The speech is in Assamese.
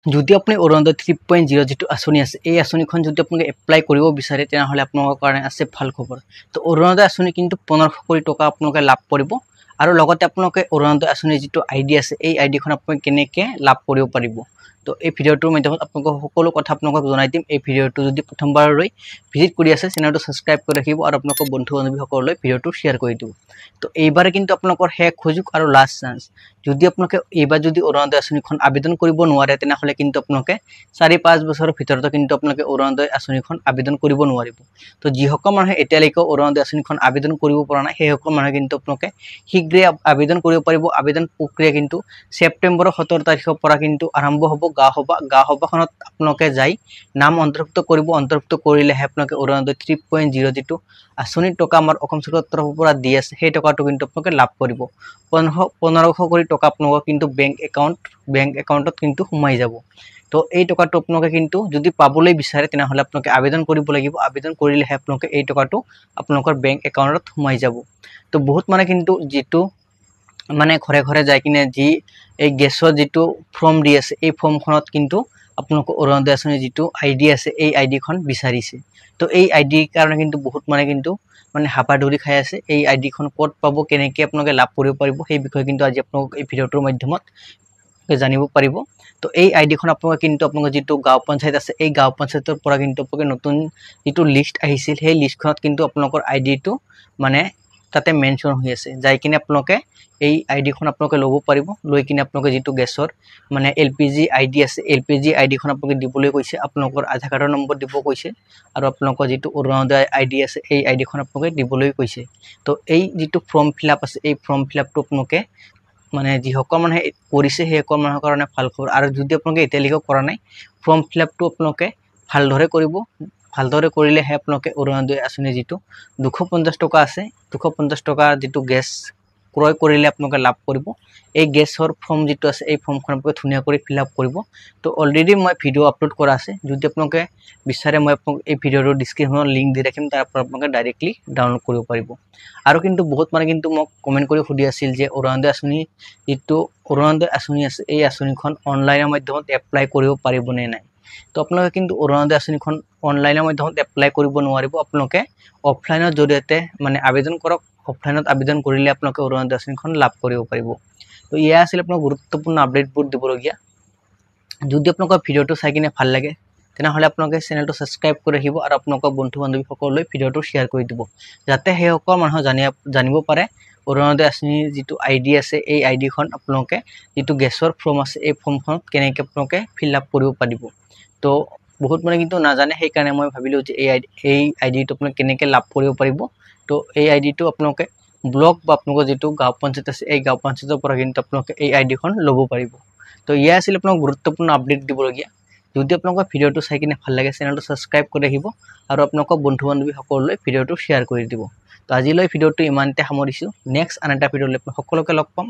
যদি আপুনি অৰুণোদয় 3.0 যেটো আঁচনি আছে এই আঁচনিখন যদি আপুনি এপ্লাই কৰিব বিচাৰে তেনেহলে আপোনালোকৰ কাৰণে আছে ভাল খবৰ তো অৰুণোদয় আঁচনি কিন্তু 1500 কোটি টকা আপোনালোকে লাভ কৰিব আৰু লগতে আপোনালোকে অৰুণোদয় আঁচনি যেটো আইডি আছে এই আইডিখন আপুনি কেনেকৈ লাভ কৰিব পাৰিব তো এই ভিডিওটোৰ মাধ্যমত আপোনালোকক সকলো কথা আপোনালোকক জনাই দিম এই ভিডিওটো যদি প্ৰথমবাৰলৈ ভিজিট কৰি আছে চেনেলটো সাবস্ক্ৰাইব কৰি ৰাখিব আৰু আপোনালোকৰ বন্ধু বান্ধৱীসকললৈ ভিডিওটো শ্বেয়াৰ কৰি দিব তো এইবাৰে কিন্তু আপোনালোকৰ শেষ সুযোগ আৰু লাষ্ট চান্স যদি আপোনালোকে এইবাৰ যদি অৰুণোদয় আঁচনিখন আবেদন কৰিব নোৱাৰে তেনেহলে কিন্তু আপোনালোকে 4-5 বছৰৰ ভিতৰত কিন্তু আপোনালোকে অৰুণোদয় আঁচনিখন আবেদন কৰিব নোৱাৰিব তো যিসকল মানুহে এতিয়ালৈকে অৰুণোদয় আঁচনিখন আবেদন কৰিব পৰা নাই সেইসকল মানুহে কিন্তু আপোনালোকে শীঘ্ৰে আবেদন কৰিব পাৰিব আবেদন প্ৰক্ৰিয়া কিন্তু সেপ্টেম্বৰৰ 17 তাৰিখৰ পৰা কিন্তু আৰম্ভ হ'ব গাঁও সভাখনত আপোনালোকে যাই নাম অন্তৰ্ভুক্ত কৰিব অন্তৰ্ভুক্ত কৰিলেহে আপোনালোকে অৰুণোদয় 3.0 যেটো আঁচনিৰ টকা আমাৰ অসম চৰকাৰৰ তৰফৰ পৰা দি আছে সেই টকাটো কিন্তু আপোনালোকে লাভ কৰিব 1500 কোটি টকা আপোনালোকৰ কিন্তু বেংক একাউণ্টত কিন্তু সোমাই যাব তো এই টকাটো আপোনালোকে কিন্তু যদি পাবলৈ বিচাৰে তেনেহলে আপোনালোকে আবেদন কৰিব লাগিব আবেদন কৰিলেহে আপোনালোকে এই টকাটো আপোনালোকৰ বেংক একাউণ্টত সোমাই যাব তো বহুত মানে কিন্তু যেটো মানে ঘৰে ঘৰে যাই কিনে যি এই গেছৰ যেটো ফৰ্ম দি আছে এই ফৰ্মখনত কিন্তু আপোনালোকৰ অৰুণোদয় আঁচনি যেটো আইডি আছে এই আইডিখন বিচাৰিছে তো এই আইডিৰ কাৰণে কিন্তু বহুত মানে হাপাধুৰি খাই আছে এই আইডিখন ক'ত পাব কেনেকৈ আপোনালোকে লাভ কৰিব পাৰিব সেই বিষয়ে কিন্তু আজি আপোনালোক এই ভিডিওটোৰ মাধ্যমত জানিব পাৰিব তো এই আইডিখন আপোনালোকে কিন্তু আপোনালোকৰ যেটো গাঁও পঞ্চায়ত আছে এই গাঁও পঞ্চায়তৰ পৰা কিন্তু আপোনালোকে নতুন যেটো লিষ্ট আহিছিল সেই লিষ্টখনত কিন্তু আপোনালোকৰ আইডিটো মানে তাতে মেনশন হৈ আছে যাই কিনে আপোনালোকে এই আইডিখন আপোনালোকে ল'ব পাৰিব লৈ কিনে আপোনালোকে যেটো গেছৰ মানে এলপিজি আইডি আছে এলপিজি আইডিখন আপোনালোকে দিবলৈ কৈছে আপোনালোকৰ আধাৰ কাৰ্ডৰ নম্বৰ দিব কৈছে আৰু আপোনালোকৰ যেটো অৰুণোদয় আইডি আছে এই আইডিখন আপোনালোকে দিবলৈ কৈছে তো এই যেটো ফৰ্ম ফিলআপ আছে এই ফৰ্ম ফিলআপটো আপোনালোকে মানে যিসকল মানুহে কৰিছে সেইসকল মানুহৰ কাৰণে ভাল খবৰ আৰু যদি আপোনালোকে এতিয়ালৈকে কৰা নাই ফৰ্ম ফিলআপটো আপোনালোকে ভালদৰে কৰিব ভালদৰে কৰিলেহে আপোনালোকে অৰুণোদয় আঁচনি যেটো 250 টকা আছে 250 টকা যেটো গেছ ক্ৰয় কৰিলে আপোনালোকে লাভ কৰিব এই গেছৰ ফৰ্ম যেটো আছে এই ফৰ্মখন আপোনালোকে ধুনীয়া কৰি ফিলআপ কৰিব তো অলৰেডি মই ভিডিও আপলোড কৰা আছে যদি আপোনালোকে বিচাৰে মই আপোনালোক এই ভিডিওৰ ডেসক্ৰিপচনত লিংক দি ৰাখিম তাৰ পৰা আপোনালোকে ডাইৰেক্টলি ডাউনলোড কৰিব পাৰিব আৰু কিন্তু বহুত মানে কিন্তু মোক কমেন্ট কৰি সুধি আছিল যে অৰুণোদয় আঁচনি যেটো অৰুণোদয় আঁচনি আছে এই আঁচনিখন অনলাইনৰ মাধ্যমত এপ্লাই কৰিব পাৰিব নে নাই তো আপোনালোকে কিন্তু অৰুণোদয় আঁচনিখন অনলাইনৰ মাধ্যমত এপ্লাই কৰিব নোৱাৰিব আপোনালোকে অফলাইনৰ জৰিয়তে মানে আবেদন কৰক অফলাইনত আবেদন কৰিলে আপোনালোকে অৰুণোদয় আঁচনিখন লাভ কৰিব পাৰিব তো ইয়া আছিল আপোনাক গুৰুত্বপূৰ্ণ আপডেটবোৰ দিবলগীয়া যদি আপোনালোকৰ ভিডিওটো চাই কিনে ভাল লাগে তেনেহলে আপোনালোকে চেনেলটো সাবস্ক্ৰাইব কৰি ৰাখিব আৰু আপোনালোকৰ বন্ধু বান্ধৱীসকললৈ ভিডিওটো শ্বেয়াৰ কৰি দিব যাতে সেইসকল মানুহ জানিব পাৰে অৰুণোদয় আঁচনিৰ যেটো আইডি আছে এই আইডিখন আপোনালোকে যেটো গেছৰ ফৰ্ম আছে এই ফৰ্মখনত কেনেকৈ আপোনালোকে ফিলআপ কৰিব পাৰিব তো বহুত মানে কিন্তু নাজানে সেই কাৰণে মই ভাবিলো যে এই আইডিটো আপোনালোকে কেনেকৈ লাভ কৰিব পাৰিব তো এই আইডিটো আপোনালোকে ব্লক বা আপোনালোকৰ যেটো গাঁও পঞ্চায়ত আছে এই গাঁও পঞ্চায়তৰ পৰা কিন্তু আপোনালোকে এই আইডিখন ল'ব পাৰিব তো ইয়া আছিল আপোনাক গুৰুত্বপূৰ্ণ আপডেট দিবলগীয়া যদি আপোনালোকৰ ভিডিওটো চাই কিনে ভাল লাগে চেনেলটো সাবস্ক্ৰাইব কৰি ৰাখিব আৰু আপোনালোকৰ বন্ধু বান্ধৱীসকললৈ ভিডিওটো শ্বেয়াৰ কৰি দিব তো আজিলৈ ভিডিওটো ইমানতে সামৰিছো নেক্সট আন এটা ভিডিওলৈ সকলোকে লগ পাম